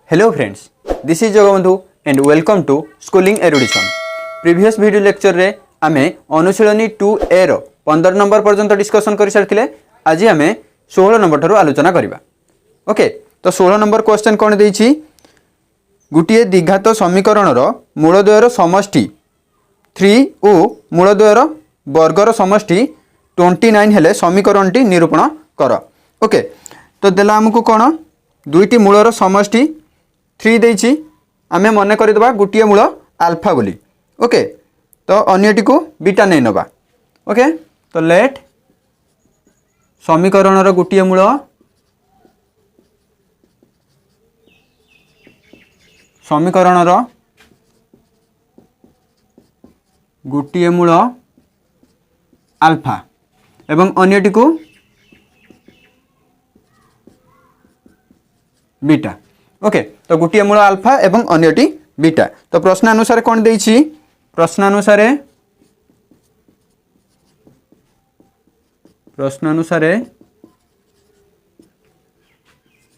Hello friends, this is Jagabandhu and welcome to Schooling Erudition. Previous video lecture रे आमे अनुशीलनी 2A रो 15 number पर्यंत discussion कर सारथिले आज आमे 16 नंबर ठारू आलोचना करिबा। ओके, तो 16 नंबर क्वेश्चन कोन देइछि गुटिए द्विघात समीकरण रो मूलद्वयर समष्टि 3 ओ मूलद्वयर वर्गर समष्टि 29 हेले समीकरणटी निरूपण कर। ओके, तो देला हमकु कोन दुईटी मूलर समष्टि 3 देइछि आमे मने करि दबा गुटिए मूल अल्फा बोली। ओके, तो अन्यटी को बीटा नै नबा। ओके, तो लेट समीकरण रो गुटिए मूल समीकरण रो गुटिए मूल अल्फा एवं अन्यटी को बीटा। ओके, तो गुटिए मूल अल्फा एवं अन्यटी बीटा। तो प्रश्न अनुसार कौन देइछि प्रश्न अनुसार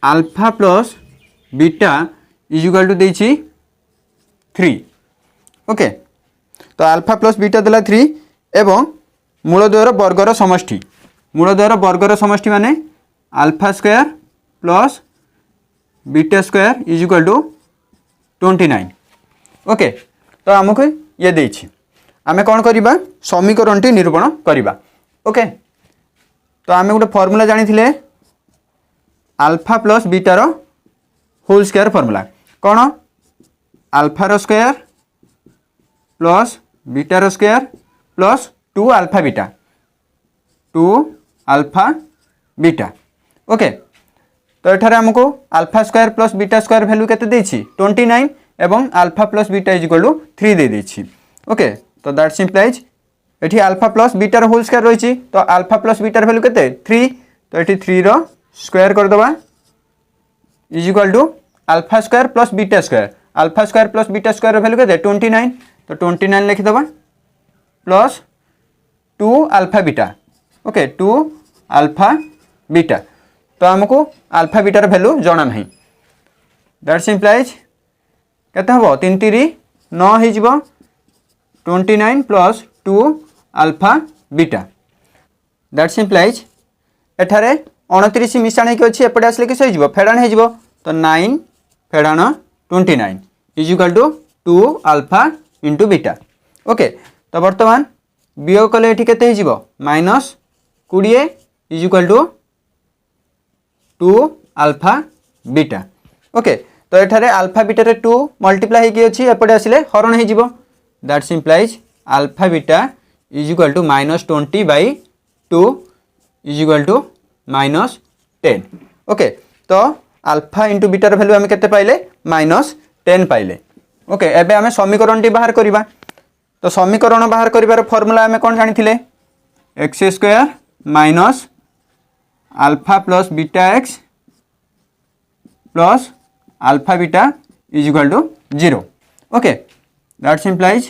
alpha plus beta is equal to देइछि 3। ओके, तो अल्फा प्लस बीटा देला 3 एवं मूलद्वयर वर्गर समष्टि माने alpha square plus beta square is equal to 29। Okay, तो आमको ये देइछि आमे कोन करिबा समीकरणटी निरूपण करिबा। ओके, तो आमे गोटे फार्मूला जानि थिले अल्फा प्लस बीटा रो होल स्क्वायर फार्मूला कोन अल्फा रो स्क्वायर प्लस बीटा रो square plus 2 alpha beta. Okay, तो एठारे हमको alpha square plus beta square value केते देछि 29 एवं alpha plus beta is equal to 3 दे देछि। ओके, तो दैट इंप्लाइज एठी अल्फा प्लस बीटा रो होल स्क्वायर रहिछि, तो अल्फा प्लस बीटा रो वैल्यू केते 3, तो एठी 3 रो स्क्वायर कर दबा is equal to alpha square plus beta square रो वैल्यू केते 29, तो 29 लिखि दबा plus 2 alpha beta. Okay, 2 alpha beta, तो हमको अल्फा बीटार वैल्यू जाना नहीं। दैट्स इंप्लाइज केते हबो 3 3 9 हो जिवो 29 plus 2 alpha beta. That's implies एठारे 29 मिशाण के अछि एपटे आसले कि सही जिवो फेडाण हे जिवो, तो 9 फेडाण 29 is equal to 2 alpha into beta. Okay, तो वर्तमान वियोग कले एठी केते हे जिवो -20 is equal to 2 alpha beta. Okay, तो एठारे अल्फा बीटा रे 2 मल्टीप्लाई होगी अच्छी एपटे आसिले हरण हो। That's implies alpha beta is equal to -20/2 is equal to -10। Okay, तो अल्फा इंटू बीटार वैल्यू आम केते पाइले -10 पाइले। ओके, एबे आमे समीकरण टी बाहर करिबा। तो समीकरण बाहर करिबार फार्मूला आमे कोन जानिथिले x square minus alpha plus beta x plus alpha beta is equal to 0। Okay, that's implies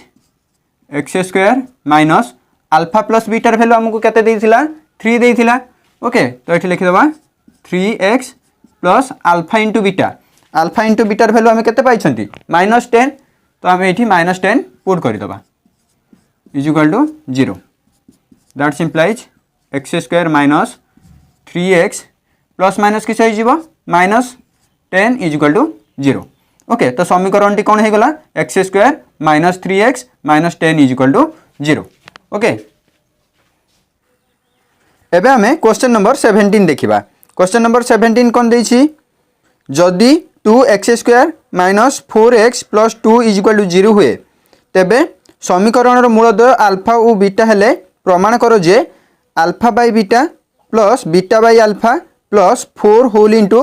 x square minus alpha plus बीटार वैल्यू हमको केते देइथिला 3 देइथिला। ओके, तो एठी लिखि दबा 3x प्लस अल्फा इंटू बीटार वैल्यू हम केते पाइछंती -10, तो हम एठी -10 पुट करि दबा is equal to 0। That's implies x square minus 3x plus minus किस हो -10 इज इक्वल टू 0। ओके, तो समीकरण टी कौन हो गला एक्स स्क्वायर माइनस 3x माइनस 10 इज इक्वल टू 0। ओके, एबे हमें क्वेश्चन नंबर 17 देखिबा। क्वेश्चन नंबर 17 कौन देछि जदि 2x square minus 4x plus 2 is equal to 0 हुए तेबे समीकरण रो मूलद्वय अल्फा और बीटा हेले प्रमाण करो जे alpha by beta plus beta by alpha plus 4 whole into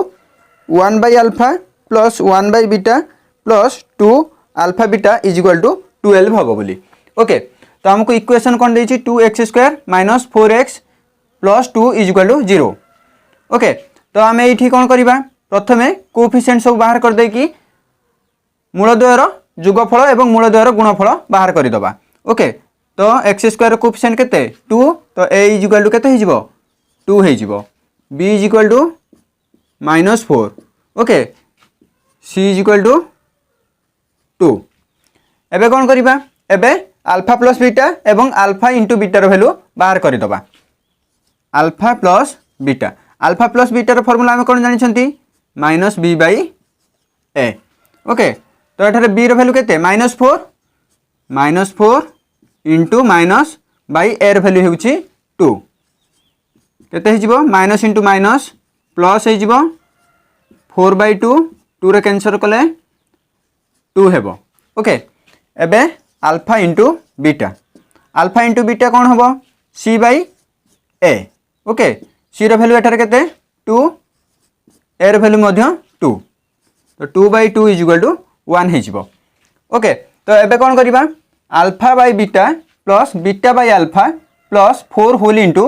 1 by alpha plus 1 by beta plus 2 alpha beta is equal to 12 हम बोली। ओके, तो हमको इक्वेशन कौन देछि 2x square minus 4x plus 2 is equal to 0। Okay, तो आम ये कौन करवा प्रथमे कोएफिशिएंट सब बाहर कर दे कि मूलद्वयर जुगफल एवं मूलद्वयर गुणफल बाहर करदबा। ओके, तो एक्स स्क्वायर कोएफिशिएंट केते 2, तो a इज इक्वल टू केते हो जिवो 2 हो जिवो, b is equal to -4। Okay, c is equal to 2 एबे कौन करिबा एबे अल्फा प्लस बीटा एवं अल्फा इंटू बीटार वैल्यू बाहर करदबा अल्फा प्लस बीटार फॉर्मूला आम कौन जानी minus b by a okay तो ये बी रैल्यू के -4 into minus by a value हो 2 केते माइनस इंटू माइनस प्लस हो 4/2 2 रे कैंसर कले 2 हेबो ओके एबे अल्फा इंटू बीटा कौन हम सी बाई ए ओके सी रैल्यू एठार केते 2 ए रैल्यू 2 तो 2/2 इज इक्वल टू 1 हो ओके तो एबे कौन करिबा alpha by beta plus beta by alpha plus 4 whole into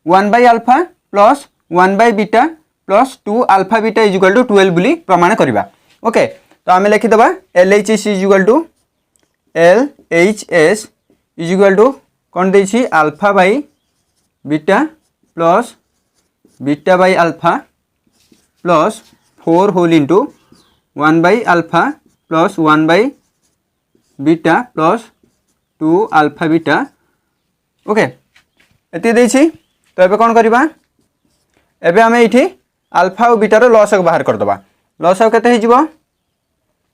1 by alpha plus 1 by beta plus 2 alpha beta is equal to 12 बोली प्रमाण करिबा ओके तो आम लिखिदबा LHS is equal to LHS is equal to कौन देछि alpha by beta plus beta by alpha plus 4 whole into 1 by alpha plus 1 by beta plus 2 alpha beta okay एति देछि तो एबे कौन करिबा एबे आम ये अल्फा और बीटार लसक बाहर करदबा लसक केते हिजिबो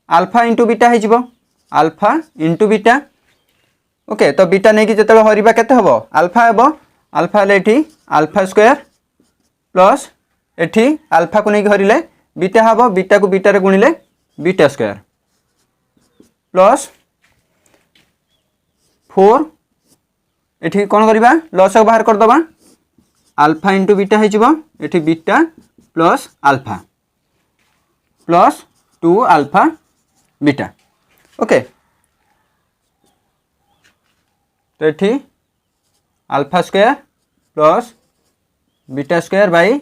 अल्फा इंटू बीटा हिजिबो अल्फा इंटू बीटा ओके तो बीटा नहीं कि जतबे हरिबा केते हबो अल्फा हेबो अल्फा ले एठी अल्फा स्क्वायर प्लस एठी अल्फा को नहीं हरिले बीटा हबो बीटा को बीटा रे गुणिले बीटा स्क्वायर प्लस 4 एठी कोन करिबा लसक बाहर करदबा अल्फा इंटू बीटा हिजिबो एठी beta plus alpha plus 2 alpha beta okay तो ये alpha square plus beta square by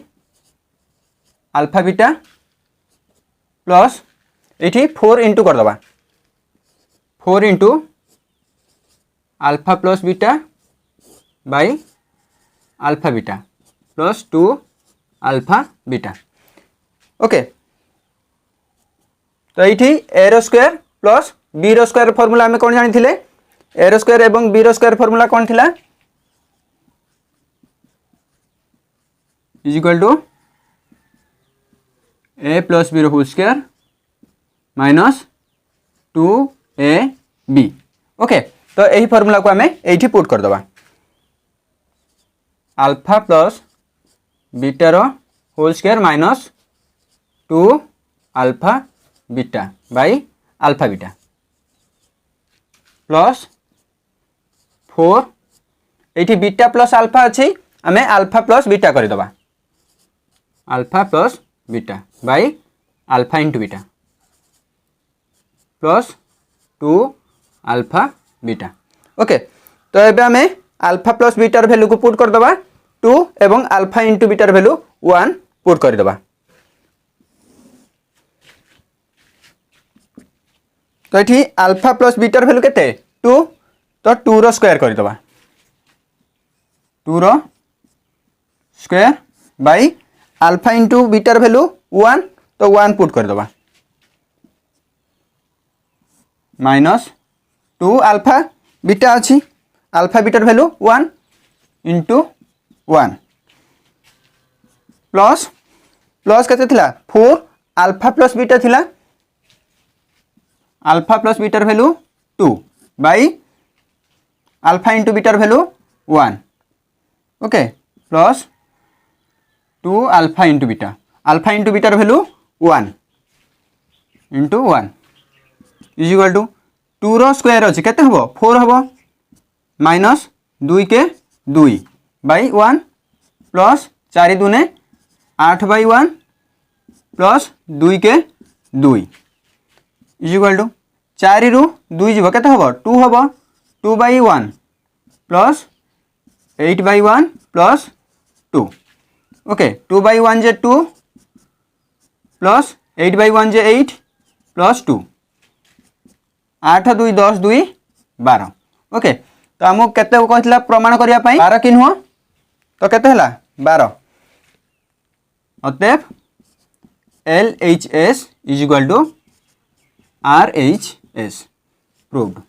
alpha beta plus ये 4 इंटू करदबा 4 into alpha plus beta by alpha beta plus 2 alpha beta okay तो ये a रो square plus b रो square formula आम कौन जानी थिले ए रो स्क्वायर एवं बी रो स्क्वायर फॉर्मूला कौन थिला is equal to a plus b रो whole square minus 2ab okay तो यही फॉर्मूला को आम ये पुट करदबा अल्फा प्लस बीटा रो whole square minus 2 alpha beta by alpha beta plus 4 ये बीटा प्लस अल्फा अच्छी आम अल्फा प्लस बीटा करदबा alpha plus beta by alpha into beta plus 2 alpha beta okay तो ये आम अल्फा प्लस बीटार value को पुट करदबा 2 एवं अल्फा इंटू बीटार वैल्यू 1 पुट करदबा तो ये अल्फा प्लस बीटार वैल्यू केते 2 तो 2 रो स्क्वायर करदबा 2 रो स्क्वायर बाई अल्फा इंटू बीटार वैल्यू 1 तो 1 पुट करदबा माइनस 2 अल्फा बीटा अच्छी अल्फा बीटार वैल्यू 1 इंटू 1 प्लस प्लस केते थिला 4 अल्फा प्लस बीटा थिला अल्फा प्लस बीटार वैल्यू 2 बाई अल्फा इंटू बीटार value 1 okay plus 2 alpha into बीटार value 1 into 1 is equal to 2 रो स्क्वायर अच्छी केते हबो 4 हबो माइनस 2 के 2 बाई 1 प्लस 4 दूने 8 बाई 1 प्लस 2 के 2 इज इक्वल टू 4 रु 2 जीव केते हबो 2 हबो 2 by 1 plus 8 by 1 plus 2 okay 2 by 1 J 2 plus 8 by 1 J 8 plus 2 8 2 10 2 12 okay तो आमको केते कहला प्रमाण करिया पई 12 कि नुह तो केते हला 12 अतएव LHS is equal to RHS proved.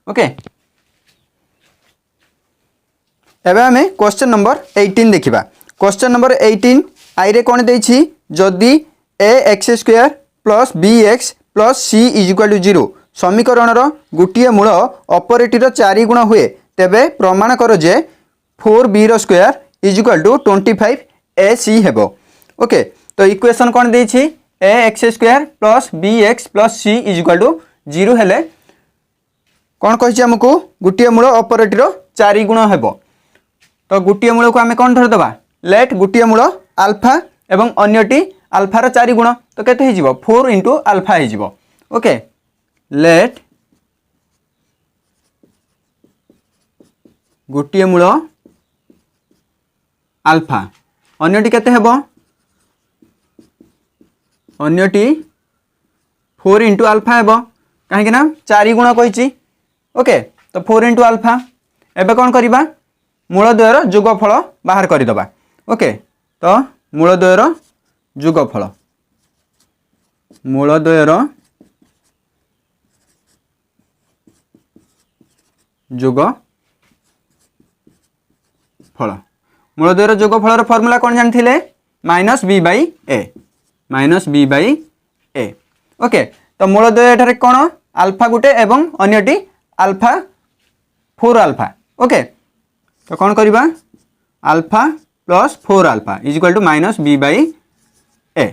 Okay एबे हमें क्वेश्चन नंबर 18 देखिबा। क्वेश्चन नंबर 18 आई रे कोन देछि जदि ax square plus bx plus c is equal to 0 समीकरण रो गुटिए मूल ऑपरेटर 4 गुण हुए तेबे प्रमाण कर जे 4b रो square is equal to 25ac हेबो। ओके तो इक्वेशन कोन देछि ax square plus bx plus c is equal to 0 हेले कौन कही आमको गोटे मूल ऑपरेटर 4 गुण हेबो। तो गोटे मूल को आम कौन धरदे लेट गोटे मूल आल्फा एवं अन्यटी आल्फार 4 गुण तो केते हो 4 इंटू आल्फा हो। ओके लेट गोटे मूल आल्फा अन्यटी केते हेबो अन्यटी 4 इंटू आल्फा हेबो कहीं ना 4 गुण कही। ओके तो 4 इंटू आल्फा एबे कौन करिबा मूल द्वयर जोगफल बाहर करदबा। ओके तो मूल द्वयर जोगफल मूल द्वयर जोगफल मूल द्वयर जोगफल फॉर्मूला कौन जानथिले minus b by a. Okay तो मूल द्वय एठारे कौन आल्फा गुटे एवं अन्यटी आल्फा 4 आल्फा। ओके तो कौन करिबा alpha plus 4 alpha is equal to minus b by a.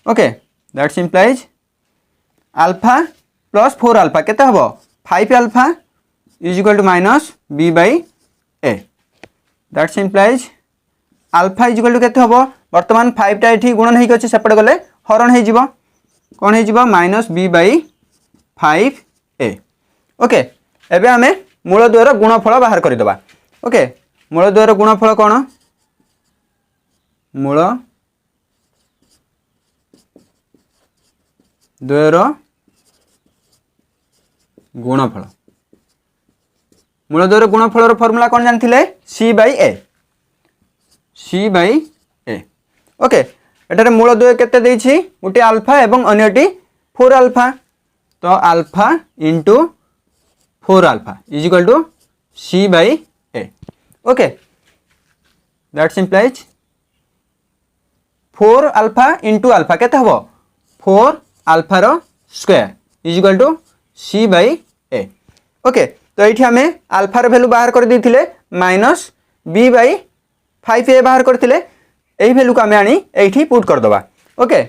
Okay that's implies alpha plus 4 alpha केते हबो 5 alpha is equal to minus b by a. That's implies alpha is equal to केते हबो वर्तमान 5 टा एठी गुणन हेक अछि सेपटे गले हरण हे जिवो कोन हे जिवो minus b by 5a। Okay एबे हमें मूल द्वयर गुणफल बाहर करदबा। ओके मूल द्वयर गुणफल कौन मूल द्वयर गुणफल मूल द्वयर गुणफल फॉर्मूला कौन जानथिले c बाई ए। ओके एटारे मूल द्वय केते देछि गोटे आल्फा एवं अन्यटी 4 आल्फा तो alpha into 4 alpha is equal to c by a. Okay that's implies 4 alpha into alpha केते हबो 4 आल्फार square is equal to c by a. Okay तो ये आम आल्फार भैल्यू बाहर कर देथिले माइनस बी बाई 5a बाहर करथिले एही भैल्यू को आम आनी एठी पुट कर दबा। ओके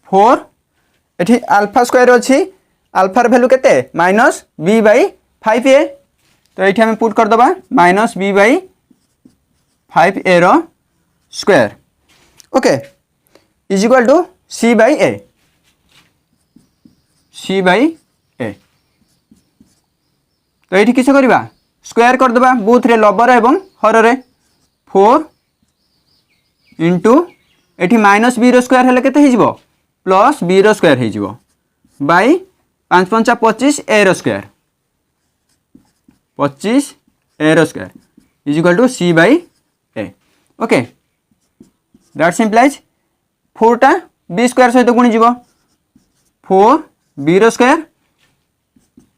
4 एठी आल्फा स्क्वायर अच्छी आल्फार भैल्यू केते माइनस बी बाई 5a तो ये आम पुट कर दबा माइनस बी बाई 5a रो square. Okay is equal to c by a तो ये किस करवा स्क्वायर कर दबा बोथ रे लबर एवं हर रे 4 इंटू एठी माइनस बी रो स्क्वायर हेले केते हिजबो प्लस बी रो स्क्वायर हिजबो बाई 5 5 25 ए रो स्क्वायर 25 ए रो square is equal to c by a. Okay that's implies 4 टा बी स्क्वायर सहित गुणी जीवो 4 बी रो स्क्वायर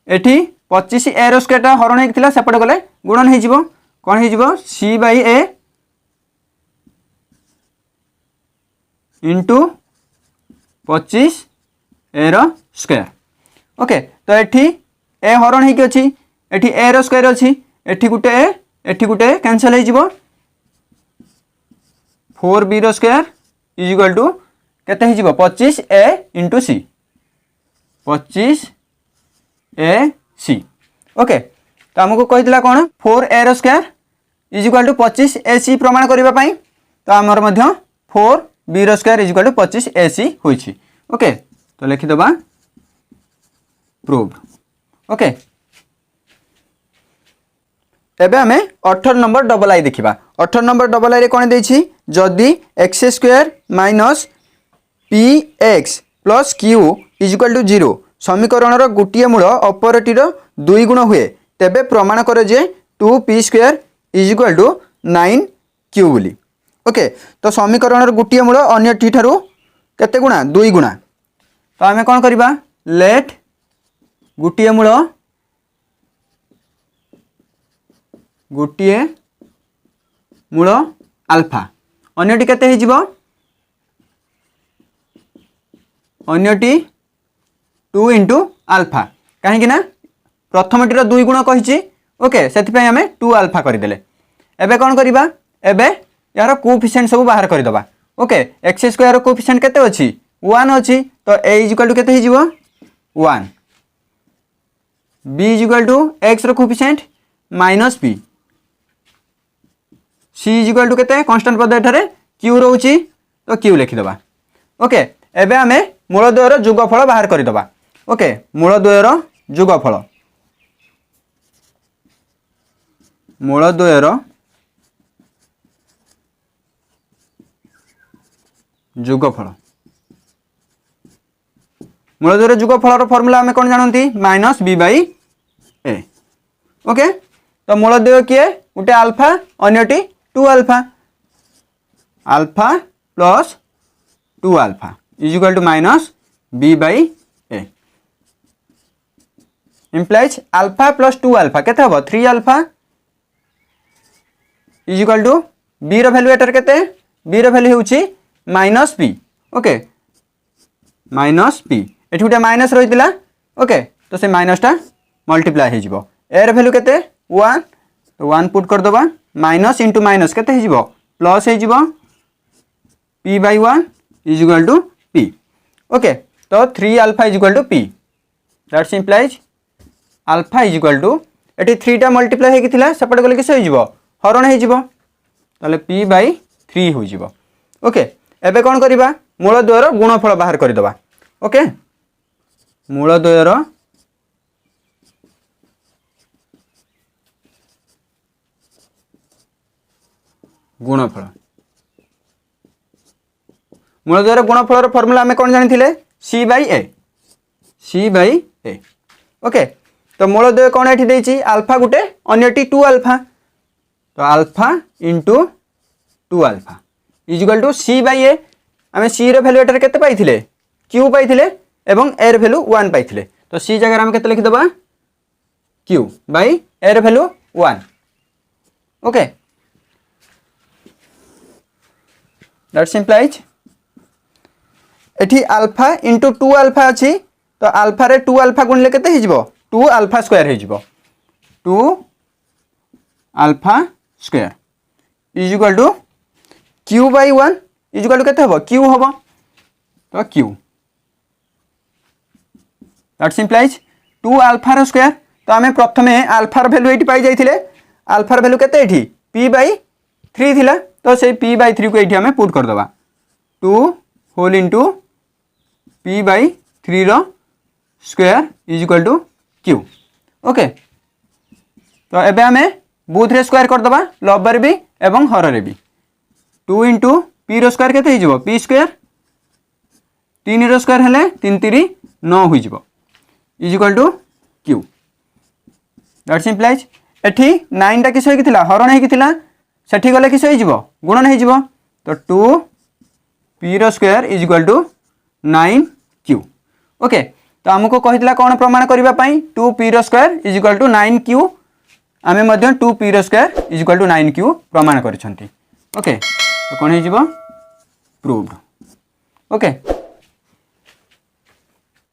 एठी 25 ए रो स्क्वायर टा हरण हेकिथिला सेपटे गले गुणन हे जीवो कोन हे जीवो c by a into 25 a रो स्क्वायर। ओके तो एठी ए हरण हेकि अछि एठी ए रो स्क्वायर अछि एठी गुटे कैंसिल हे जीवो 4b रो स्क्वायर इज इक्वल टू केते हे जीवो 25 a into c 25 a c. Okay तो हमको कही कौन 4a रो square is equal to 25 a c प्रमाण करने तो आमर 4b रो square is equal to 25 a c होइछि। ओके तो लिखिदबा प्रूव। ओके एबे हमें 18 नंबर डबल आई देखिबा। 18 नंबर डबल आई रे कोन देछि जदि x square minus px plus q is equal to 0 समीकरण गोटे मूल ऑपरेटर 2 गुण हुए तेबे प्रमाण कर जे 2p square is equal to 9q बोली। ओके तो समीकरण गोटे मूल अन्यटी ठारू केते गुणा 2 गुणा। तो आम कौन करवा लेट गोटे मूल अल्फा अन्यटी केते हो जिवो अन्यटी 2 इंटू अल्फा कहीं ना प्रथमटीर 2 गुण कही। ओके से आम 2 अल्फा करदे। एबे कौन करवा एबे यार कोफिशिएंट सब बाहर करदे। ओके एक्स स्क्वायर कोफिशिएंट केते अछि 1 अछि। तो ए इज इक्वल टू केते हिजिवो 1 b is equal to x रो coefficient minus b c is equal to केते कांस्टेंट पद एठारे क्यू रहउची तो क्यू लिखिदबा। ओके एबे आमे मूलद्वयर जोगफल बाहर करदबा। ओके मूलद्वयर जोगफल मूलद्वयर जोगफल मूलद्वयर जोगफल फॉर्मूला आमे कोन जानंती minus b by a. Okay तो मूलद्वय किए गोटे अल्फा अन्यटी 2 alpha alpha plus 2 alpha is equal to minus b by a implies alpha plus 2 alpha केते हबो 3 alpha is equal to b रो वैल्यू एटर केते बी रो वैल्यू होउची minus b. Okay minus b एठी गोटे माइनस रहितला। ओके तो से माइनसटा मल्टीप्लाई हो जिवो ए रो वैल्यू केते 1 तो 1 पुट कर दबा माइनस इंटू माइनस केते हो जिवो प्लस हो जिवो p by 1 is equal to p। Okay तो 3 alpha is equal to p that's implies alpha is equal to एटी 3 टा मल्टीप्लाई हेकी थिला सेपटे गले किस हो जिवो हरण हो जिवो ताले p बाई 3 हो जिवो। ओके एबे कोन करबा मूलद्वयर गुणफल बाहर कर दबा। ओके मूलद्वयर गुणफल मूलद्वयर गुणफल फॉर्मूला आमे कोन जानिथिले c बाई ए। ओके तो मूलद्वय कोन एठी देछि अल्फा गुटे अन्यटी 2 अल्फा तो alpha into 2 alpha is equal to c by a आमे c रो वैल्यू एटर केते पाइथिले q पाइथिले एवं a रो वैल्यू 1 पाइथिले तो c जगह आमे केते लिखि दबा q बाई a रो वैल्यू 1। ओके दैट्स इम्प्लाइज एठी अल्फा इंटू 2 अल्फा अछि तो अल्फा रे 2 अल्फा गुणले केते हिजबो 2 अल्फा स्क्वायर हिजबो 2 alpha square is equal to q by 1 is equal to केते हबो q हबो तो q दैट्स इम्प्लाइज 2 अल्फा रो स्क्वायर तो आमे प्रथमे अल्फा रो वैल्यू एठी पाई जाइथिले अल्फा रो वैल्यू केते एठी p बाई 3 थिला तो से p बाई 3 को एठी आमे पुट कर दबा 2 होल इनटू p बाई 3 रो square is equal to q। Okay तो एबे आमे बोथ रे स्क्वायर कर दबा लबर भी एवं हर रे भी 2 इंटू p रो स्क्वायर केते हिजबो p स्क्वायर 3 रो स्क्वायर हेले 3 3 9 हो जिवो is equal to q that's implies एठी 9 टा किस होइकिथिला हरण हेकिथिला सेठी गले किस होई जिवो गुणन हे जिवो तो 2 p रो square is equal to 9q। Okay तो हमको कहितला कोन प्रमाण करबा पई 2p रो square is equal to 9q आमे मध्य 2p रो square is equal to 9q प्रमाण करिसंती। ओके तो कोन हे जिवो प्रूव्ड। ओके